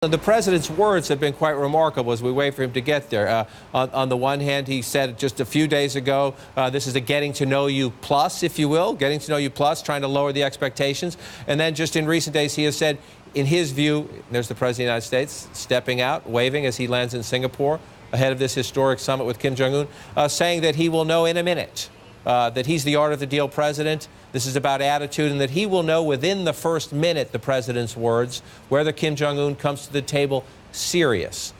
The president's words have been quite remarkable as we wait for him to get there. On the one hand, he said just a few days ago, this is a getting to know you plus, if you will, getting to know you plus, trying to lower the expectations. And then just in recent days, he has said, in his view, there's the President of the United States stepping out, waving as he lands in Singapore ahead of this historic summit with Kim Jong-un, saying that he will know in a minute. That he's the art of the deal president. This is about attitude, and that he will know within the first minute, the president's words, whether Kim Jong-un comes to the table serious.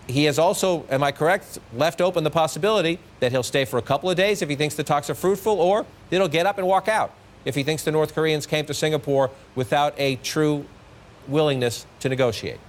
He has also, am I correct, left open the possibility that he'll stay for a couple of days if he thinks the talks are fruitful, or that he'll get up and walk out if he thinks the North Koreans came to Singapore without a true willingness to negotiate.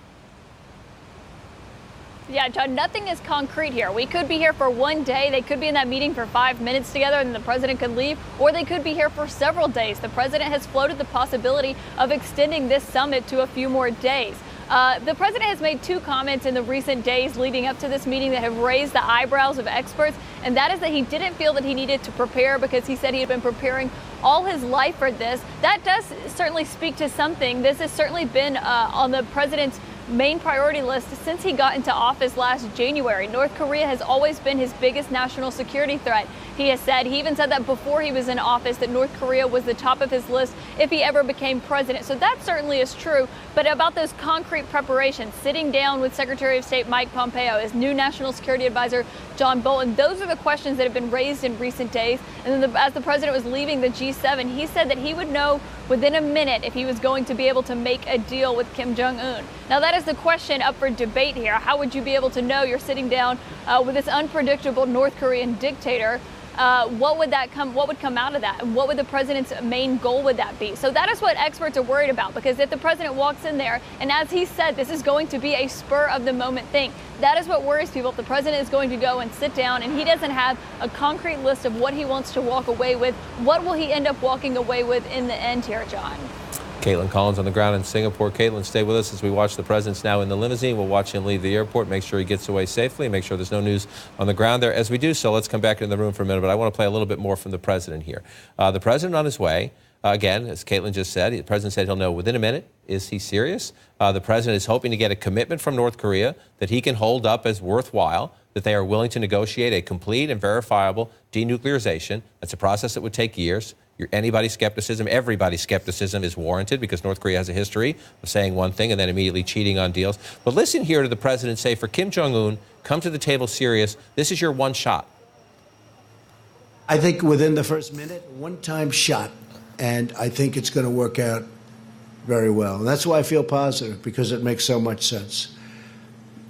Yeah, John, nothing is concrete here. We could be here for one day. They could be in that meeting for 5 minutes together and the president could leave, or they could be here for several days. The president has floated the possibility of extending this summit to a few more days. The president has made two comments in the recent days leading up to this meeting that have raised the eyebrows of experts, and that is that he didn't feel that he needed to prepare because he said he had been preparing all his life for this. That does certainly speak to something. This has certainly been on the president's main priority list since he got into office last January. North Korea has always been his biggest national security threat. He even said that before he was in office, that North Korea was the top of his list if he ever became president. So that certainly is true. But about those concrete preparations, sitting down with Secretary of State Mike Pompeo, his new national security advisor John Bolton, those are the questions that have been raised in recent days. And then as the president was leaving the G7, he said that he would know within a minute if he was going to be able to make a deal with Kim Jong-un. Now that is the question up for debate here. How would you be able to know you're sitting down with this unpredictable North Korean dictator? What would come out of that? And what would the president's main goal would that be? So that is what experts are worried about, because if the president walks in there and, as he said, this is going to be a spur of the moment thing, that is what worries people. If the president is going to go and sit down and he doesn't have a concrete list of what he wants to walk away with, what will he end up walking away with in the end here, John? Caitlin Collins on the ground in Singapore. Caitlin, stay with us as we watch the president's now in the limousine. We'll watch him leave the airport, make sure he gets away safely, make sure there's no news on the ground there. As we do so, let's come back in the room for a minute, but I want to play a little bit more from the president here. The president on his way. Again, as Caitlin just said, the president said he'll know within a minute. Is he serious? The president is hoping to get a commitment from North Korea that he can hold up as worthwhile, that they are willing to negotiate a complete and verifiable denuclearization. That's a process that would take years. Everybody's skepticism is warranted because North Korea has a history of saying one thing and then immediately cheating on deals. But listen here to the president say, for Kim Jong-un, come to the table serious. This is your one shot. I think within the first minute, one-time shot, and I think it's going to work out very well. And that's why I feel positive, because it makes so much sense.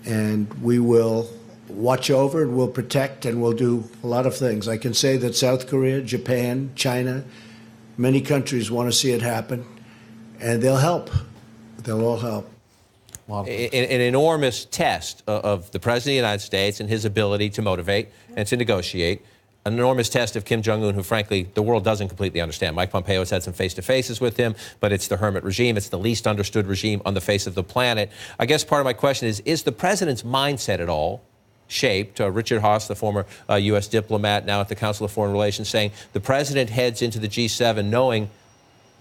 And we will watch over and we'll protect and we'll do a lot of things. I can say that South Korea, Japan, China, many countries want to see it happen, and they'll help. They'll all help. An enormous test of the President of the United States and his ability to motivate and to negotiate. An enormous test of Kim Jong-un, who, frankly, the world doesn't completely understand. Mike Pompeo has had some face-to-faces with him, but it's the hermit regime. It's the least understood regime on the face of the planet. I guess part of my question is the president's mindset at all shaped? Richard Haass, the former U.S. diplomat, now at the Council of Foreign Relations, saying the president heads into the G7 knowing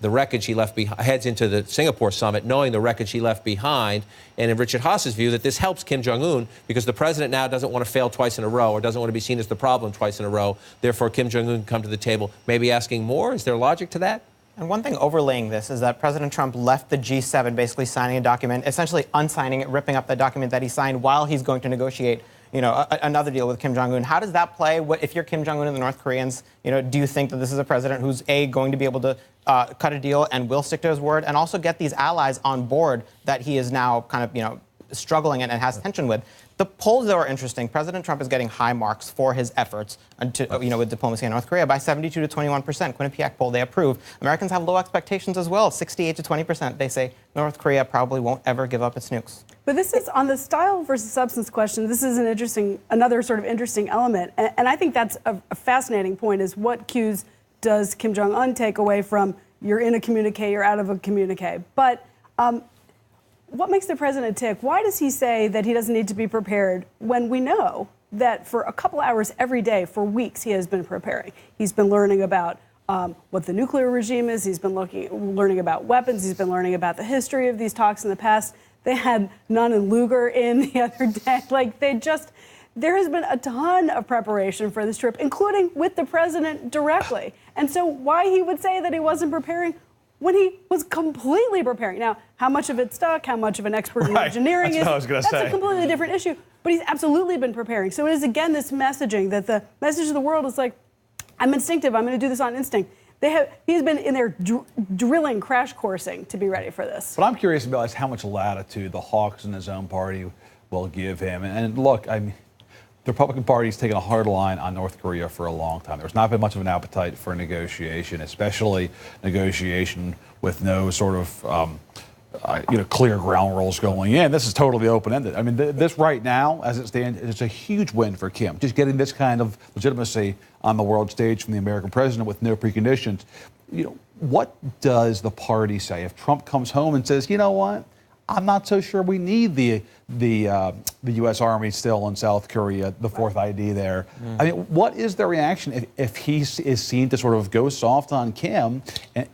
the wreckage he left behind, heads into the Singapore summit knowing the wreckage he left behind. And in Richard Haass's view, that this helps Kim Jong-un because the president now doesn't want to fail twice in a row or doesn't want to be seen as the problem twice in a row. Therefore, Kim Jong-un can come to the table, maybe asking more. Is there logic to that? And one thing overlaying this is that President Trump left the G7 basically signing a document, essentially unsigning it, ripping up the document that he signed while he's going to negotiate another deal with Kim Jong-un. How does that play? If you're Kim Jong-un and the North Koreans, do you think that this is a president who's, going to be able to cut a deal and will stick to his word and also get these allies on board that he is now kind of, struggling and has tension with? The polls, though, are interesting. President Trump is getting high marks for his efforts with diplomacy in North Korea by 72 to 21%. Quinnipiac poll, they approve. Americans have low expectations as well, 68 to 20%. They say North Korea probably won't ever give up its nukes. But this is on the style versus substance question. This is another sort of interesting element. And I think that's a fascinating point, is what cues does Kim Jong-un take away from you're in a communique, you're out of a communique. But what makes the president tick? Why does he say that he doesn't need to be prepared when we know that for a couple hours every day for weeks he has been preparing? He's been learning about what the nuclear regime is. He's been learning about weapons. He's been learning about the history of these talks in the past. They had Nanan Lugar in the other day. Like, there has been a ton of preparation for this trip, including with the president directly. And so why he would say that he wasn't preparing when he was completely preparing. Now, how much of it stuck, how much of an expert in engineering that's a completely different issue. But he's absolutely been preparing. So it is, again, this messaging that the message of the world is like, I'm instinctive, I'm going to do this on instinct. He's been in there drilling, crash coursing to be ready for this. But I'm curious about how much latitude the hawks in his own party will give him. And look, I mean, the Republican Party's taken a hard line on North Korea for a long time. There's not been much of an appetite for negotiation, especially negotiation with no sort of clear ground rules going in. This is totally open-ended. I mean, this right now, as it stands, is a huge win for Kim. Just getting this kind of legitimacy on the world stage from the American president with no preconditions. What does the party say if Trump comes home and says, you know what? I'm not so sure we need the U.S. Army still in South Korea, the fourth ID there. I mean, what is the reaction if he is seen to sort of go soft on Kim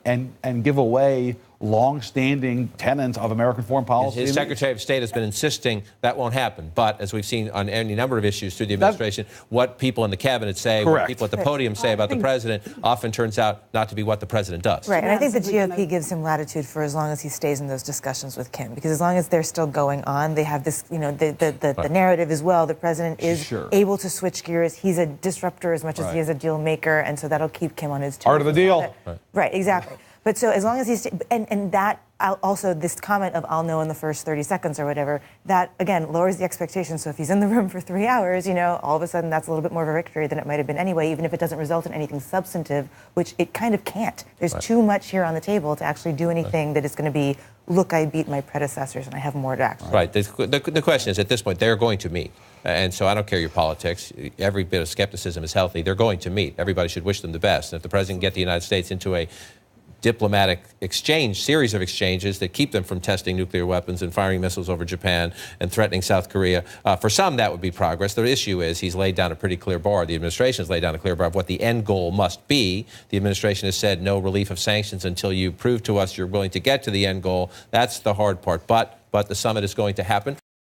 and give away long-standing tenets of American foreign policy? His Secretary of State has been insisting that won't happen. But as we've seen on any number of issues through the administration, what people in the cabinet say, what people at the podium say about the president often turns out not to be what the president does. Right, and I think the GOP gives him latitude for as long as he stays in those discussions with Kim, because as long as they're still going on, they have this, the narrative as well. The president is able to switch gears. He's a disruptor as much as he is a deal maker, and so that'll keep Kim on his toes. Part of the deal. Right, exactly. But so as long as he's, and that also this comment of I'll know in the first 30 seconds or whatever, that again lowers the expectation. So if he's in the room for 3 hours, all of a sudden that's a little bit more of a victory than it might have been anyway, even if it doesn't result in anything substantive, which it kind of can't. There's too much here on the table to actually do anything that is going to be, look, I beat my predecessors and I have more to actually. Right. The question is, at this point, they're going to meet. And so I don't care your politics. Every bit of skepticism is healthy. They're going to meet. Everybody should wish them the best. And if the president can get the United States into a diplomatic series of exchanges that keep them from testing nuclear weapons and firing missiles over Japan and threatening South Korea. For some, that would be progress. The issue is he's laid down a pretty clear bar. The administration has laid down a clear bar of what the end goal must be. The administration has said no relief of sanctions until you prove to us you're willing to get to the end goal. That's the hard part. But the summit is going to happen.